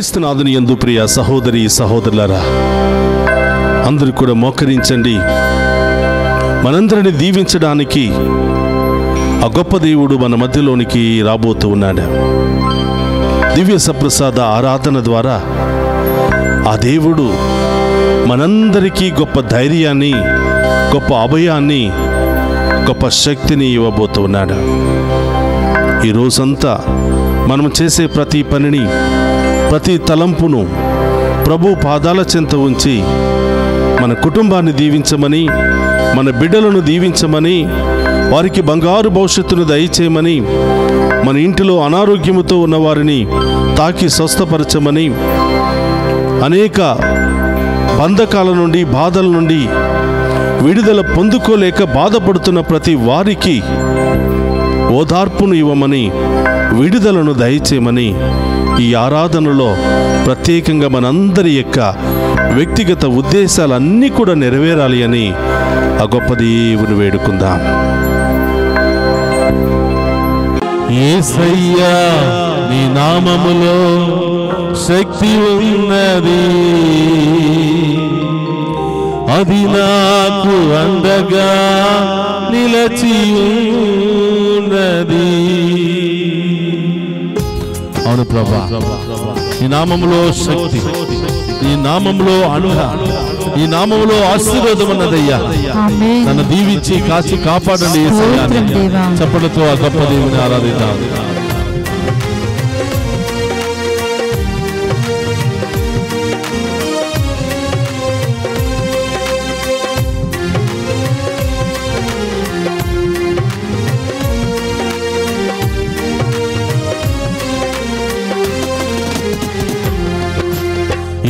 క్రీస్తునాథుని యందు ప్రియ సహోదరి సహోదరులారా, అందరూ కూడా మోకరించండి. మనందరిని దీవించడానికి ఆ గొప్ప దేవుడు మన మధ్యలోనికి రాబోతూ ఉన్నాడు. దివ్య సప్రసాద ఆరాధన ద్వారా ఆ దేవుడు మనందరికీ గొప్ప ధైర్యాన్ని, గొప్ప అభయాన్ని, గొప్ప శక్తిని ఇవ్వబోతూ ఉన్నాడు. ఈ రోజంతా మనం చేసే ప్రతి పనిని, ప్రతి తలంపును ప్రభు పాదాల చెంత ఉంచి మన కుటుంబాన్ని దీవించమని, మన బిడ్డలను దీవించమని, వారికి బంగారు భవిష్యత్తును దయచేయమని, మన ఇంటిలో అనారోగ్యముతో ఉన్నవారిని తాకి స్వస్థపరచమని, అనేక బంధకాల నుండి, బాధల నుండి విడుదల పొందుకోలేక బాధపడుతున్న ప్రతి వారికి ఓదార్పును ఇవ్వమని, విడుదలను దయచేయమని ఈ ఆరాధనలో ప్రత్యేకంగా మనందరి యొక్క వ్యక్తిగత ఉద్దేశాలన్నీ కూడా నెరవేరాలి అని ఆ గొప్ప దేవుని వేడుకుందాం. యేసయ్యా నీ నామములో శక్తి ఉన్నది, అది నాకు అండగా నిలచి ఉన్నది. అవును ప్రభా, ఈ నామములో శక్తి, ఈ నామములో అండ, ఈ నామములో ఆశీర్వాదం ఉన్నదయ్యా. నన్ను దీవించి కాచి కాపాడండి యేసయ్యా. చప్పట్లతో ఆ గొప్ప దేవుని ఆరాధిద్దాం.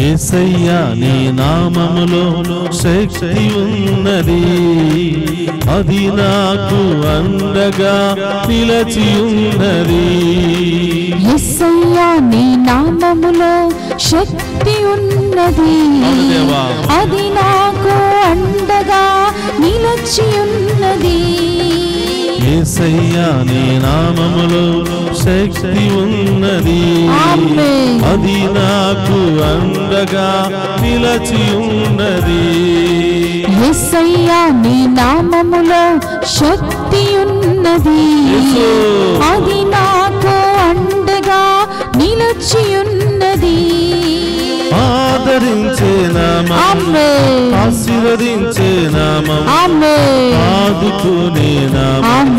యేసయ్యా నీ నామములో శక్తి ఉన్నది, అది నాకు అండగా నిలచి ఉన్నది. యేసయ్యా నీ నామములో శక్తి ఉన్నది, అది నాకు అండగా నిలచి ఉన్నది. యేసయ్యా నీ నామములో శక్తి ఉన్నది, అది నాకు అండగా నిలచి ఉన్నది. యేసయ్యా నీ నామములో శక్తి ఉన్నది, అది నాకు అండగా నిలచి ఉన్నది. ఆదరించే నామం, ఆశీర్వదించే నామం, ఆదుకునే నామం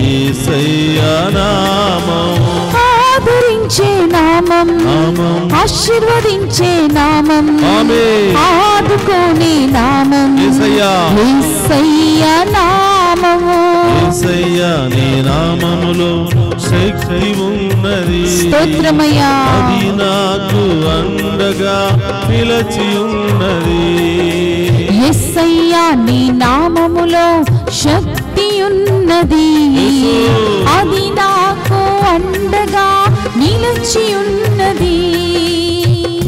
యేసయ్యా నామం. ఆదరించే నామం, ఆశీర్వదించే నామం, ఆదుకునే నామం యేసయ్యా నామము. యేసయ్యా నీ నామములో శక్తి ఉన్నది, స్తోత్రమయ్యా, అది నాకు అండగా నిలచి ఉన్నది. యేసయ్యా నీ నామములో శక్తి ఉన్నది, అది నాకు అండగా నిలచి ఉన్నది.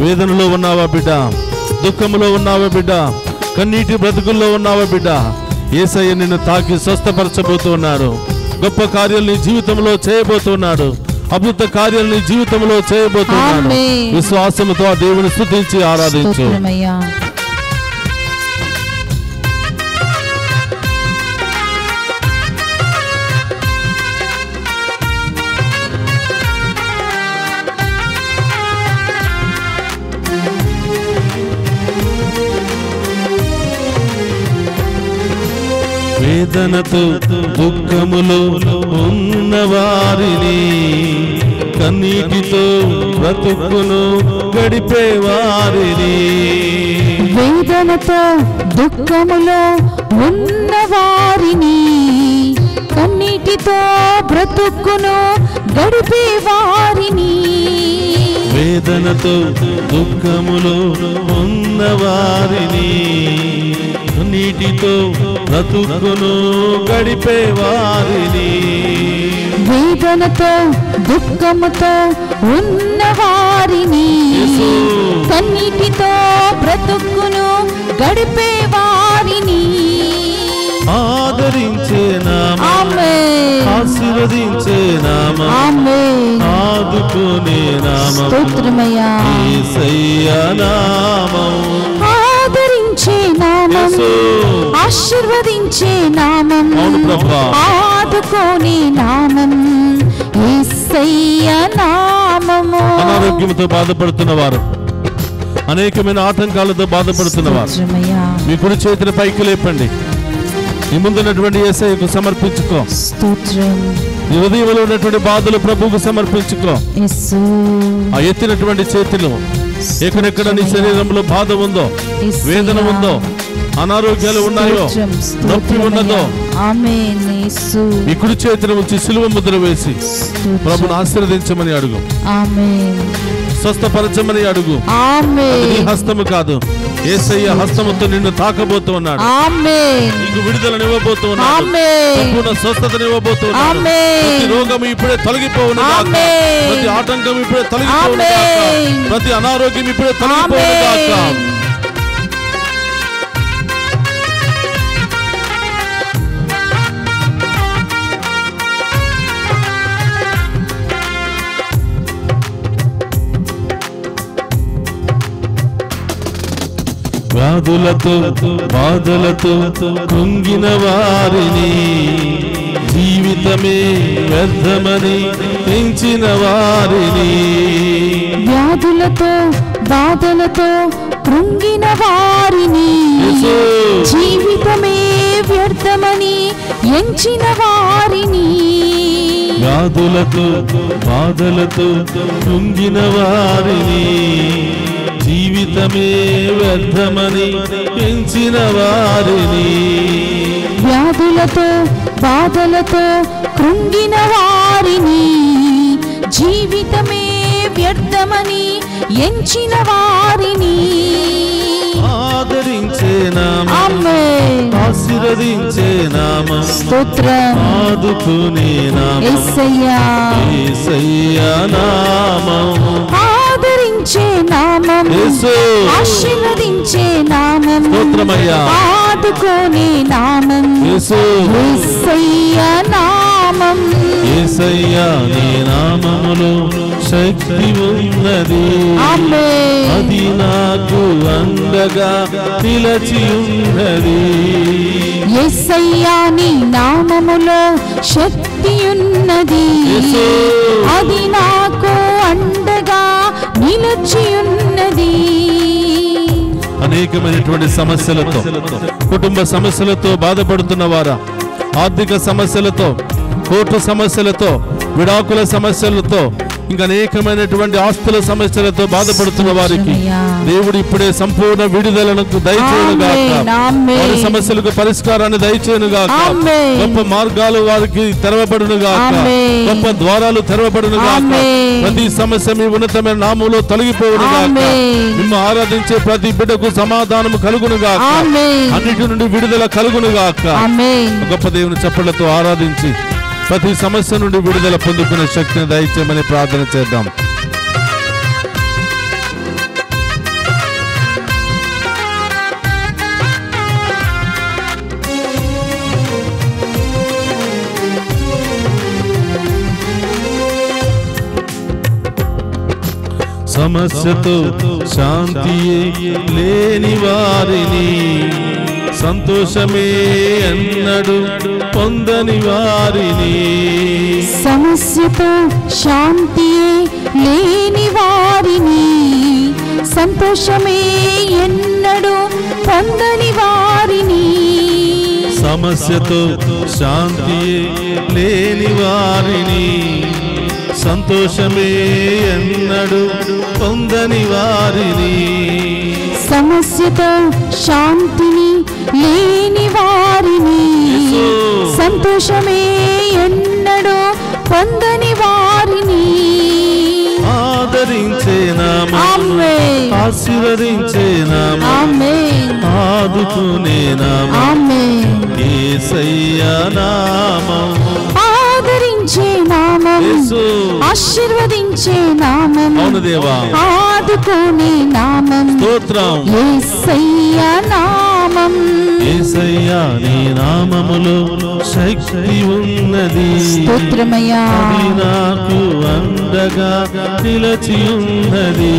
వేదనలో ఉన్నావా బిడ్డ? దుఃఖములో ఉన్నావా బిడ్డ? కన్నీటి బ్రతుకుల్లో ఉన్నావా బిడ్డ? యేసయ్య నిన్ను తాకి స్వస్థపరచబోతున్నాడు. గొప్ప కార్యాలు నీ జీవితంలో చేయబోతున్నాడు. అద్భుత కార్యాలు నీ జీవితంలో చేయబోతున్నాడు. విశ్వాసముతో ఆ దేవుని స్తుతించి ఆరాధించు. వేదనతో దుఃఖములో ఉన్నవారిని, కన్నీటితో బ్రతుకును గడిపే వారిని, వేదనతో దుఃఖములో ఉన్నవారిని, కన్నీటితో బ్రతుకును గడిపే వారిని, వేదనతో దుఃఖములో ఉన్నవారిని, నీటితో బ్రతుకును గడిపే వారిని, వేదనతో దుఃఖముతో ఉన్నవారిని, కన్నీటితో బ్రతుకును గడిపే వారిని ఆదరించే నామం, ఆశీర్వదించే నామం, ఆదుకునే నామం స్తోత్రమయ్యా యేసయ్య నామం ఆదరించే నామం ఆశీర్వదించే నామం అవును ప్రభా ఆదుకోని నామం యేసయ్య నామము అనారోగ్యంతో బాధపడుతున్న వారు అనేకమైన ఆటంకాలతో బాధపడుతున్న వారు మీ కుడి చేతిని పైకి లేపండి నీ ముందున్నటువంటి యేసయ్యకు సమర్పించుకో స్తోత్రం నీ హృదయంలో ఉన్నటువంటి బాధలు ప్రభువుకు సమర్పించుకో యేసు ఆ ఎత్తినటువంటి చేతిలో ఎక్కడెక్కడ నీ శరీరంలో బాధ ఉందో వేదన ఉందో అనారోగ్యాలు ఉన్నాయో నొప్పి ఉన్నదో ఆమేన్ యేసు ఈ కుడి చేతిని ఉంచి సిలువ ముద్ర వేసి ప్రభుని ఆశీర్వదించమని అడుగు ఆమేన్ స్వస్థపరచమని అడుగు ఆమేన్ నీ హస్తము కాదు యేసయ్య హస్తముతో నిన్ను తాకబోతూ ఉన్నాడు ఆమేన్ నీకు విడుదలనివ్వబోతూ ఉన్నాడు ఆమేన్ సంపూర్ణ స్వస్థతనివ్వబోతూ ఉన్నాడు ఆమేన్ ప్రతి రోగం ఇప్పుడే తొలగిపోవును గాక ఆమేన్ ప్రతి ఆటంకం ఇప్పుడే తొలగిపోవును గాక ఆమేన్ ప్రతి అనారోగ్యం ఇప్పుడే తొలగిపోవును గాక వ్యాధులతో బాధలతో కృంగిన వారిని జీవితమే వ్యర్థమని పెంచిన వారిని వ్యాధులతో బాధలతో కృంగిన వారిని జీవితమే వ్యర్థమని ఎంచిన వారిని వ్యాధులతో బాధలతో కృంగిన వారిని జీవితమే వ్యర్థమని పెంచిన వారిని వ్యాధులతో బాధలతో కృంగిన వారిని జీవితమే వ్యర్థమని ఎంచిన వారిని ఆదరించే నామం ఆమేన్ ఆశీర్వదించే నామం స్తోత్రం ఆదుకునే నామం యేసయ్యా యేసయ్య నామం ఆదరించే నామం యేసు ఆశీర్వదించే నామం స్తోత్రమయ్యా ఆదుకోని నామం యేసు యేసయ్య నామం యేసయ్య నీ నామములో శక్తి ఉన్నది ఆమేన్ అది నాకు అండగా నిలచి ఉన్నది యేసయ్య నీ నామములో శక్తి ఉన్నది యేసు అది నాకు అండగా నిలిచి ఉన్నది అనేకమైనటువంటి సమస్యలతో కుటుంబ సమస్యలతో బాధపడుతున్న వారా ఆర్థిక సమస్యలతో కోర్టు సమస్యలతో విడాకుల సమస్యలతో ఇంకా అనేకమైనటువంటి ఆస్తుల సమస్యలతో బాధపడుతున్న వారికి దేవుడు ఇప్పుడే సంపూర్ణ విడుదలను దయచేయను గాక వారి సమస్యలకు పరిష్కారాన్ని దయచేయను గాక గొప్ప మార్గాలు వారికి తెరవబడును గాక గొప్ప ద్వారాలు తెరవబడును గాక ప్రతి సమస్య మీ ఉన్నతమైన నామములో తొలగిపోవును గాక మిమ్ము ఆరాధించే ప్రతి బిడ్డకు సమాధానము కలుగును గాక అన్నిటి నుండి విడుదల కలుగును గాక గొప్ప దేవుని చప్పట్లతో ఆరాధించి ప్రతి సమస్య నుండి విడుదల పొందుకునే శక్తిని దయచేయమని ప్రార్థన చేద్దాం. సమస్యతో శాంతియే లేని వారిని సంతోషమే ఎన్నడు పొందని వారిని సమస్యతో శాంతియే లేని వారిని సంతోషమే ఎన్నడు పొందని వారిని సమస్యతో శాంతియే లేని వారిని సంతోషమే ఎన్నడు పొందని వారిని సమస్యతో శాంతిని లేని వారిని సంతోషమే ఎన్నడూ పొందని వారిని ఆదరించే నామం ఆమేన్ ఆశీర్వదించే నామం ఆమేన్ ఆదుకునే నామం ఆమేన్ యేసయ్య నామం ఆదరించే నామం యేసు ఆశీర్వదించే నామం అవును దేవా ఆదుకునే నామం స్తోత్రం యేసయ్య నామం నామం యేసయ్యా నీ నామములో శక్తి ఉన్నది. స్తోత్రమయ్యా. అది నాకు అండగా నిలచి ఉన్నది.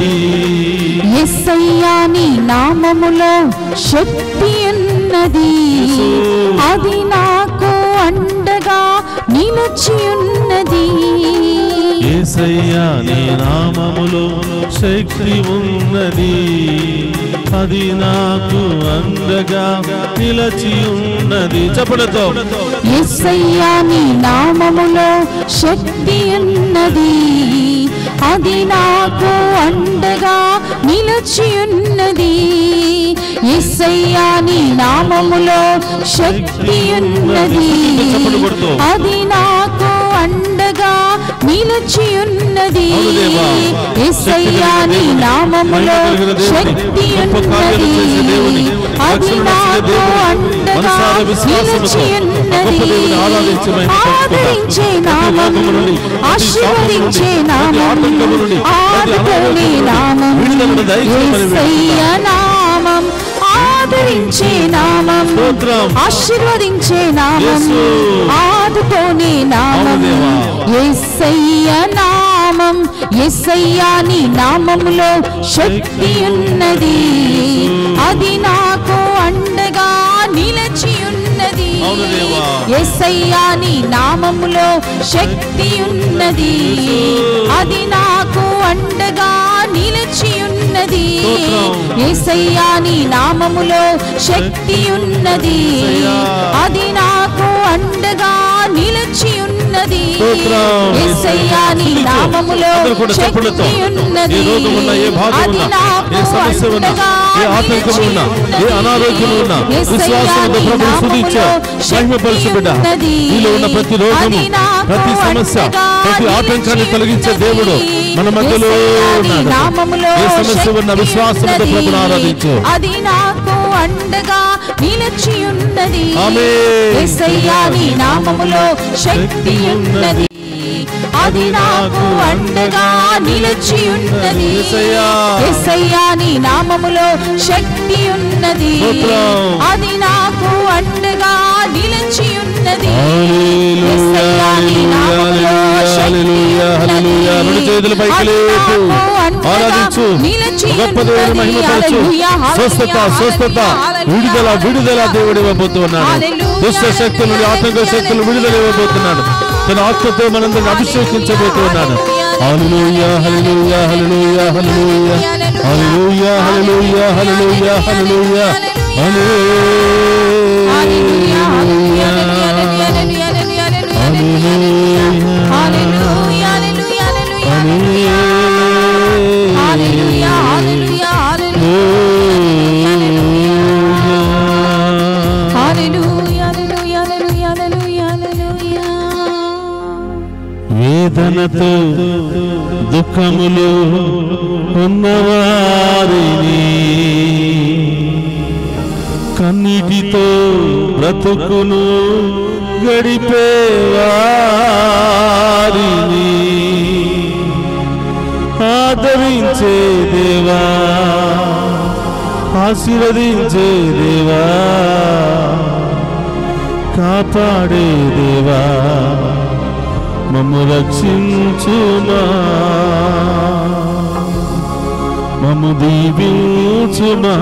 యేసయ్యా నీ నామములో శక్తి ఉన్నది, అది నాకు అండగా నిలిచి ఉన్నది. యేసయ్యా నీ నామములో శక్తి ఉన్నది, అది నాకు అండగా నిలచి ఉన్నది. చెప్పడంతో యేసయ్యా నీ నామములో శక్తి ఉన్నది, అది నాకు అండగా నిలిచి ఉన్నది. యేసయ్యా నీ నామములో శక్తి ఉన్నది, అది నాకు అండగా నిలిచి ఉన్నది. యేసయ్యా నీ నామములో శక్తి ఉన్నది, అది నాకు అండగా నిలిచి ఉన్నది. ఆదరించే నామం, ఆశీర్వదించే నామం, ఆదుకునే నామం యేసయ్యా నామం. ఆదరించే నామం, ఆశీర్వదించే నామం, ఆదుకునే నామం యేసయ్యా నామం. యేసయ్యా నీ నామములో శక్తి ఉన్నది, అది నాకు అండగా నిలిచి ఉన్నది. యేసయ్యా నీ నామములో శక్తి ఉన్నది, అది నాకు అండగా నిలిచి ఉన్నది. యేసయ్యా నీ నామములో శక్తి ఉన్నది, అది నాకు అండగా నిలిచి ఉన్నది. యేసయ్యా నీ నామములో శక్తి ఉన్నది, అది నాకు అండగా నిలిచి ఉన్నది. యేసయ్యా నీ నామములో శక్తి ఉన్నది, ప్రతి రోగము, ప్రతి సమస్య, ప్రతి ఆటంకాన్ని తొలగించే దేవుడు మన మధ్యలో ఉన్నాడు. ఏ సమస్య ఉన్న విశ్వాసంతో ప్రభువును ఆరాధించు. అది నాకు అండగా నిలిచి ఉన్నది. ఆమేన్. యేసయ్యా నీ నామములో శక్తి ఉన్నది, అది నాకు అండగా నిలిచి ఉన్నది. యేసయ్యా నీ నామములో శక్తి ఉన్నది, అది నాకు అండగా నిలిచి ఉన్నది. యేసయ్యా నీ నామములో శక్తి విడుదల విడుదల దేవుడు ఇవ్వబోతున్నాడు. దుష్ట శక్తుల నుండి, ఆటంక శక్తులు విడుదల ఇవ్వబోతున్నాడు. తన ఆత్మతో మనందరిని అభిషేకించబోతున్నాడు. హల్లెలూయా హల్లెలూయా హల్లెలూయా హల్లెలూయా హల్లెలూయా హల్లెలూయా హల్లెలూయా హల్లెలూయా వేదనతో దుఃఖములు ఉన్నవారిని, కన్నీటితో బ్రతుకును గడిపేవారిని ఆదరించే దేవా, ఆశీర్వదించే దేవా, కాపాడే దేవా, మమ్ము రక్షించుమా, మమ్ము దీవించుమా,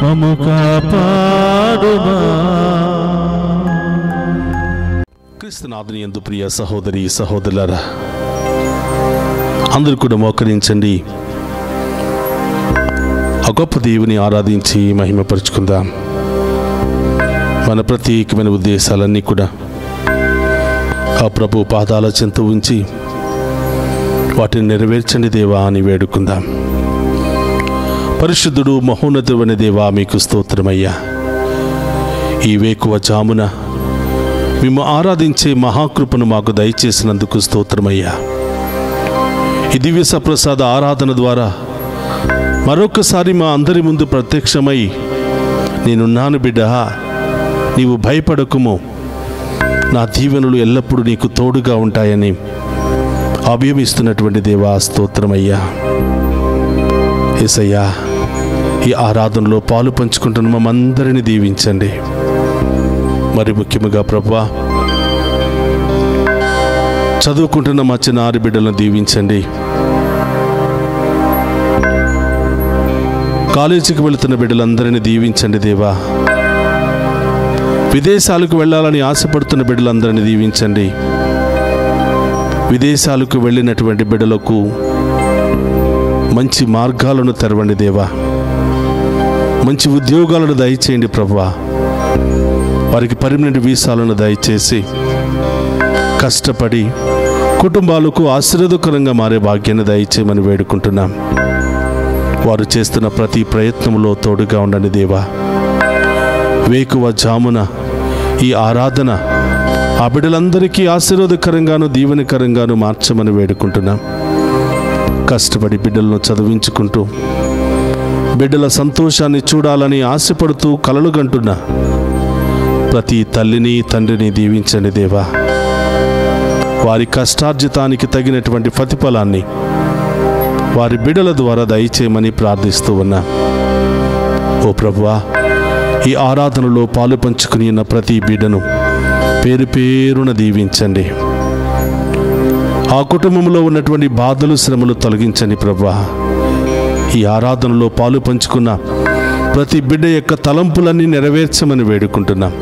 మమ్ము కాపాడుమా. క్రీస్తునాథుని యందు ప్రియ సహోదరి సహోదరులారా, అందరూ కూడా మోకరించండి. ఆ గొప్ప దేవుని ఆరాధించి మహిమపరుచుకుందాం. మన ప్రత్యేకమైన ఉద్దేశాలన్నీ కూడా ఆ ప్రభు పాదాల చెంత ఉంచి వాటిని నెరవేర్చండి దేవా అని వేడుకుందాం. పరిశుద్ధుడు మహోన్నతుడైన దేవా, మీకు స్తోత్రమయ్యా. ఈ వేకువ జామున మేము ఆరాధించే మహాకృపను మాకు దయచేసినందుకు స్తోత్రమయ్యా. ఈ దివ్య సప్రసాద ఆరాధన ద్వారా మరొకసారి మా అందరి ముందు ప్రత్యక్షమై, నేనున్నాను బిడ్డ, నీవు భయపడకుము, నా దీవెనలు ఎల్లప్పుడూ నీకు తోడుగా ఉంటాయని అభయమిస్తున్నటువంటి దేవా స్తోత్రమయ్యా. యేసయ్యా, ఈ ఆరాధనలో పాలు పంచుకుంటున్న మమ్మందరినీ దీవించండి. మరి ముఖ్యంగా ప్రభువా, చదువుకుంటున్న మా చిన్నారి బిడ్డలను దీవించండి. కాలేజీకి వెళుతున్న బిడ్డలందరినీ దీవించండి దేవా. విదేశాలకు వెళ్ళాలని ఆశపడుతున్న బిడ్డలందరినీ దీవించండి. విదేశాలకు వెళ్ళినటువంటి బిడ్డలకు మంచి మార్గాలను తెరవండి దేవా. మంచి ఉద్యోగాలను దయచేయండి ప్రభువా. వారికి పర్మనెంట్ వీసాలను దయచేసి కష్టపడి కుటుంబాలకు ఆశీర్వాదకరంగా మారే భాగ్యాన్ని దయచేయమని వేడుకుంటున్నాం. వారు చేస్తున్న ప్రతి ప్రయత్నంలో తోడుగా ఉండండి దేవా. వేకువ జామున ఈ ఆరాధన ఆ బిడ్డలందరికీ ఆశీర్వాదకరంగాను దీవెనకరంగాను మార్చమని వేడుకుంటున్నాం. కష్టపడి బిడ్డలను చదివించుకుంటూ బిడ్డల సంతోషాన్ని చూడాలని ఆశపడుతూ కలలు గంటున్న ప్రతి తల్లిని తండ్రిని దీవించండి దేవా. వారి కష్టార్జితానికి తగినటువంటి ప్రతిఫలాన్ని వారి బిడ్డల ద్వారా దయచేయమని ప్రార్థిస్తూ ఉన్నా. ఓ ప్రభువా, ఈ ఆరాధనలో పాలు పంచుకుని ఉన్న ప్రతి బిడ్డను పేరు పేరున దీవించండి. ఆ కుటుంబంలో ఉన్నటువంటి బాధలు శ్రమలు తొలగించండి ప్రభువా. ఈ ఆరాధనలో పాలు పంచుకున్న ప్రతి బిడ్డ యొక్క తలంపులన్నీ నెరవేర్చమని వేడుకుంటున్నాం.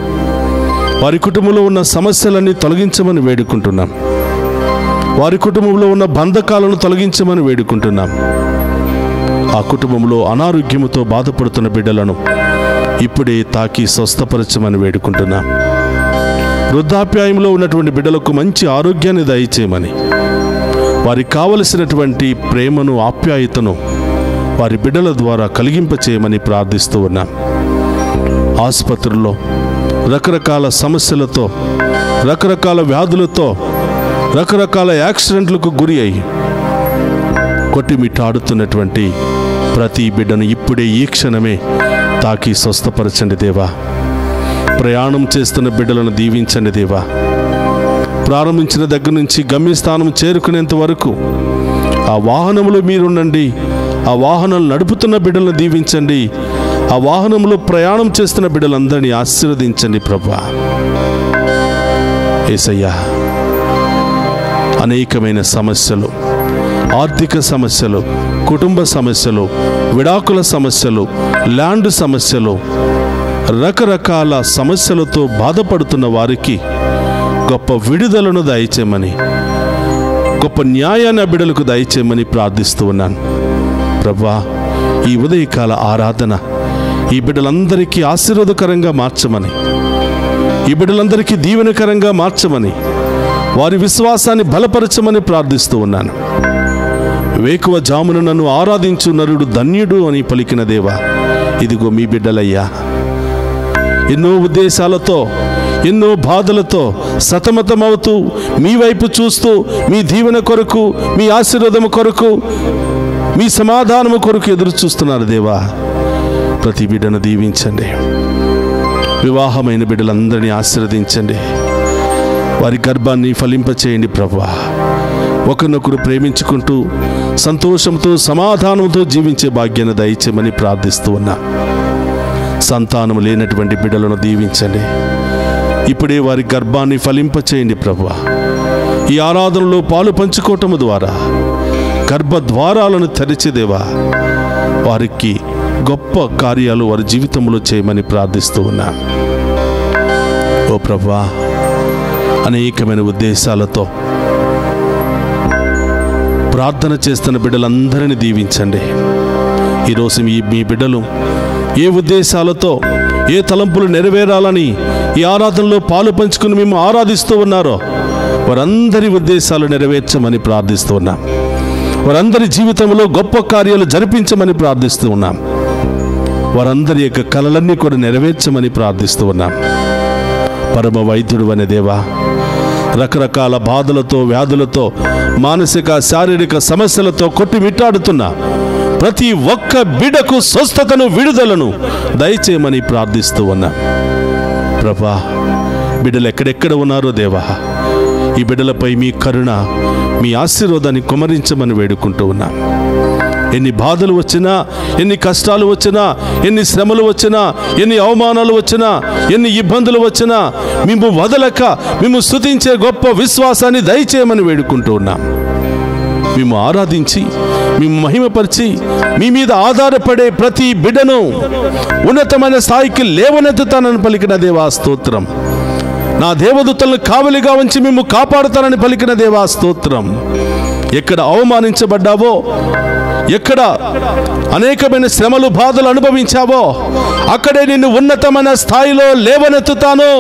వారి కుటుంబంలో ఉన్న సమస్యలన్నీ తొలగించమని వేడుకుంటున్నాం. వారి కుటుంబంలో ఉన్న బంధకాలను తొలగించమని వేడుకుంటున్నాం. ఆ కుటుంబంలో అనారోగ్యముతో బాధపడుతున్న బిడ్డలను ఇప్పుడే తాకి స్వస్థపరచమని వేడుకుంటున్నాం. వృద్ధాప్యాయంలో ఉన్నటువంటి బిడ్డలకు మంచి ఆరోగ్యాన్ని దయచేయమని, వారికి కావలసినటువంటి ప్రేమను ఆప్యాయతను వారి బిడ్డల ద్వారా కలిగింపచేయమని ప్రార్థిస్తూ ఉన్నాం. ఆసుపత్రుల్లో రకరకాల సమస్యలతో, రకరకాల వ్యాధులతో, రకరకాల యాక్సిడెంట్లకు గురి అయి కొట్టిమిట్టాడుతున్నటువంటి ప్రతి బిడ్డను ఇప్పుడే ఈ క్షణమే తాకి స్వస్థపరచండి దేవా. ప్రయాణం చేస్తున్న బిడ్డలను దీవించండి దేవా. ప్రారంభించిన దగ్గర నుంచి గమ్యస్థానం చేరుకునేంత వరకు ఆ వాహనంలో మీరుండండి. ఆ వాహనాలు నడుపుతున్న బిడ్డలను దీవించండి. ఆ వాహనంలో ప్రయాణం చేస్తున్న బిడ్డలందరినీ ఆశీర్వదించండి ప్రభువా. యేసయ్యా, అనేకమైన సమస్యలు, ఆర్థిక సమస్యలు, కుటుంబ సమస్యలు, విడాకుల సమస్యలు, ల్యాండ్ సమస్యలు, రకరకాల సమస్యలతో బాధపడుతున్న వారికి గొప్ప విడుదలను దయచేయమని, గొప్ప న్యాయాన్ని ఆ బిడ్డలకు దయచేయమని ప్రార్థిస్తూ ఉన్నాను ప్రభువా. ఈ ఉదయకాల ఆరాధన ఈ బిడ్డలందరికీ ఆశీర్వాదకరంగా మార్చమని, ఈ బిడ్డలందరికీ దీవెనకరంగా మార్చమని, వారి విశ్వాసాన్ని బలపరచమని ప్రార్థిస్తూ ఉన్నాను. వేకువ జామున నన్ను ఆరాధించు నరుడు ధన్యుడు అని పలికిన దేవా, ఇదిగో మీ బిడ్డలయ్యా. ఎన్నో ఉద్దేశాలతో, ఎన్నో బాధలతో సతమతమవుతూ మీ వైపు చూస్తూ మీ దీవెన కొరకు, మీ ఆశీర్వాదము కొరకు, మీ సమాధానము కొరకు ఎదురు చూస్తున్నారు దేవా. ప్రతి బిడ్డను దీవించండి. వివాహమైన బిడ్డలందరినీ ఆశీర్వదించండి. వారి గర్భాన్ని ఫలింపచేయండి ప్రభువా. ఒకరినొకరు ప్రేమించుకుంటూ సంతోషంతో సమాధానంతో జీవించే భాగ్యాన్ని దయచేయమని ప్రార్థిస్తూ ఉన్నా. సంతానం లేనటువంటి బిడ్డలను దీవించండి. ఇప్పుడే వారి గర్భాన్ని ఫలింపచేయండి ప్రభువా. ఈ ఆరాధనలో పాలు పంచుకోవటం ద్వారా గర్భద్వారాలను తెరిచేదేవా, వారికి గొప్ప కార్యాలు వారి జీవితంలో చేయమని ప్రార్థిస్తూ ఉన్నా. ఓ ప్రభువా, అనేకమైన ఉద్దేశాలతో ప్రార్థన చేస్తున్న బిడ్డలందరినీ దీవించండి. ఈరోజు మీ బిడ్డలు ఏ ఉద్దేశాలతో, ఏ తలంపులు నెరవేరాలని ఈ ఆరాధనలో పాలు పంచుకుని మేము ఆరాధిస్తూ ఉన్నారో వారందరి ఉద్దేశాలు నెరవేర్చమని ప్రార్థిస్తూ ఉన్నాం. వారందరి జీవితంలో గొప్ప కార్యాలు జరిపించమని ప్రార్థిస్తూ ఉన్నాం. వారందరి యొక్క కలలన్నీ కూడా నెరవేర్చమని ప్రార్థిస్తూ ఉన్నాం. పరమ వైద్యుడు అనే దేవా, రకరకాల బాధలతో, వ్యాధులతో, మానసిక శారీరక సమస్యలతో కొట్టిమిట్టాడుతున్న ప్రతి ఒక్క బిడ్డకు స్వస్థతను, విడుదలను దయచేయమని ప్రార్థిస్తూ ఉన్నా. ప్రభా, బిడ్డలు ఎక్కడెక్కడ ఉన్నారో దేవా, ఈ బిడ్డలపై మీ కరుణ, మీ ఆశీర్వాదాన్ని కుమరించమని వేడుకుంటూ ఉన్నా. ఎన్ని బాధలు వచ్చినా, ఎన్ని కష్టాలు వచ్చినా, ఎన్ని శ్రమలు వచ్చినా, ఎన్ని అవమానాలు వచ్చినా, ఎన్ని ఇబ్బందులు వచ్చినా మేము వదలక మేము స్తుతించే గొప్ప విశ్వాసాన్ని దయచేయమని వేడుకుంటూ ఉన్నాం. మేము ఆరాధించి, మేము మహిమపరిచి, మీ మీద ఆధారపడే ప్రతి బిడ్డను ఉన్నతమైన స్థాయికి లేవనెత్తుతానని పలికిన దేవా స్తోత్రం. నా దేవదూతలను కావలిగా ఉంచి మేము కాపాడుతానని పలికిన దేవా స్తోత్రం. ఎక్కడ అవమానించబడ్డావో, ఎక్కడ అనేకమైన శ్రమలు బాధలు అనుభవించావో అక్కడే నిన్ను ఉన్నతమైన స్థాయిలో లేవనెత్తుతాను.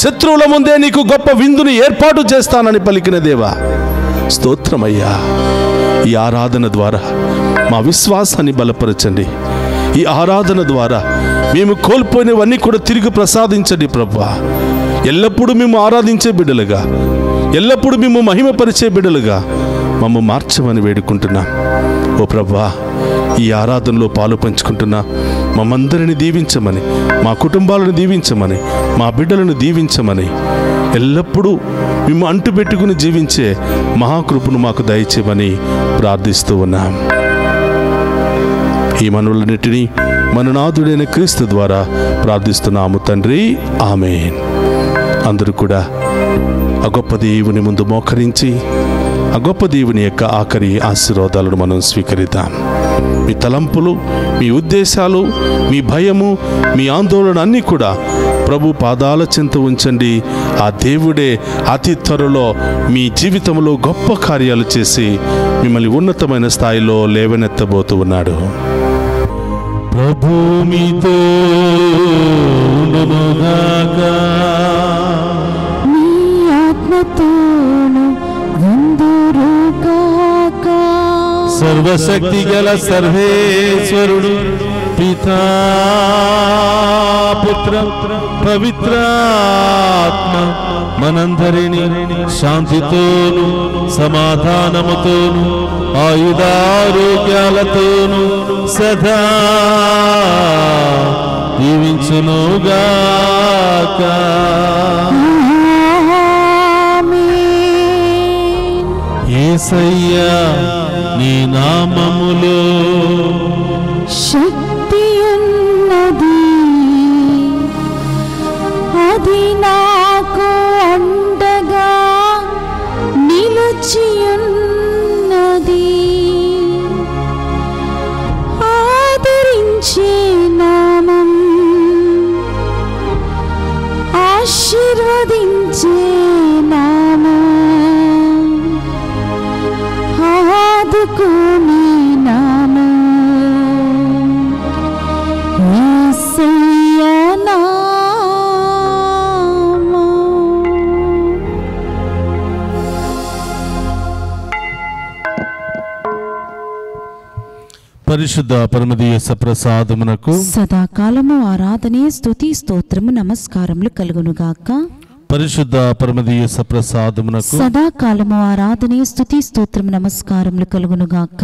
శత్రువుల ముందే నీకు గొప్ప విందుని ఏర్పాటు చేస్తానని పలికిన దేవా స్తోత్రమయ్యా. ఈ ఆరాధన ద్వారా మా విశ్వాసాన్ని బలపరచండి. ఈ ఆరాధన ద్వారా మేము కోల్పోయినవన్నీ కూడా తిరిగి ప్రసాదించండి ప్రభువా. ఎల్లప్పుడూ మేము ఆరాధించే బిడ్డలుగా, ఎల్లప్పుడూ మేము మహిమపరిచే బిడ్డలుగా మమ్మ మార్చమని వేడుకుంటున్నాం. ఓ ప్రభువా, ఈ ఆరాధనలో పాలు పంచుకుంటున్నా మమ్మందరిని దీవించమని, మా కుటుంబాలను దీవించమని, మా బిడ్డలను దీవించమని, ఎల్లప్పుడూ మేము అంటుపెట్టుకుని జీవించే మహాకృపను మాకు దయచేయమని ప్రార్థిస్తూ ఉన్నాం. ఈ మనవులన్నిటినీ మన నాథుడైన క్రీస్తు ద్వారా ప్రార్థిస్తున్నాము తండ్రి, ఆమేన్. అందరూ కూడా ఆ గొప్ప దేవుని ముందు మోకరించి ఆ గొప్ప దేవుని యొక్క ఆఖరి ఆశీర్వాదాలను మనం స్వీకరిద్దాం. మీ తలంపులు, మీ ఉద్దేశాలు, మీ భయము, మీ ఆందోళన అన్నీ కూడా ప్రభు పాదాల చెంత ఉంచండి. ఆ దేవుడే అతి త్వరలో మీ జీవితంలో గొప్ప కార్యాలు చేసి మిమ్మల్ని ఉన్నతమైన స్థాయిలో లేవనెత్తబోతూ ఉన్నాడు. ప్రభు మీతో ఉండునుగాక. మీ ఆత్మతోను ఉందురుగాక. సర్వశక్తి గల సర్వేశ్వరుడు పితా పుత్ర పవిత్రాత్మ మనందరినీ శాంతితోను సమాధానముతోను ఆయుధారోగ్యాలతోను సదా దీవించునుగాక. యేసయ్యా, నీ నామములో శక్తి ఉన్నది, అది నాకు అండగా నిలిచియున్నది. ఆదరించే నామం, ఆశీర్వదించే నామం, ఆదుకునే నామం యేసయ్య నామం. పరిశుద్ధ పరమదీయ సప్రసాదమునకు సదాకాలము ఆరాధనే స్తుతి స్తోత్రము నమస్కారములు కలుగునుగాక. పరిశుద్ధ పరమదీయ సప్రసాదమునకు సదాకాలము ఆరాధనే స్తుతి స్తోత్రము నమస్కారములు కలుగునుగాక.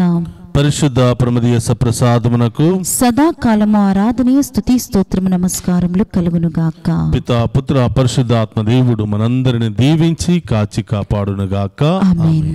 పరిశుద్ధ పరమదీయ సప్రసాదమునకు సదాకాలము ఆరాధనే స్తుతి స్తోత్రము నమస్కారములు కలుగునుగాక. పితా పుత్ర పరిశుద్ధాత్మ దేవుడు మనందరిని దీవించి కాచి కాపాడునుగాక. ఆమేన్.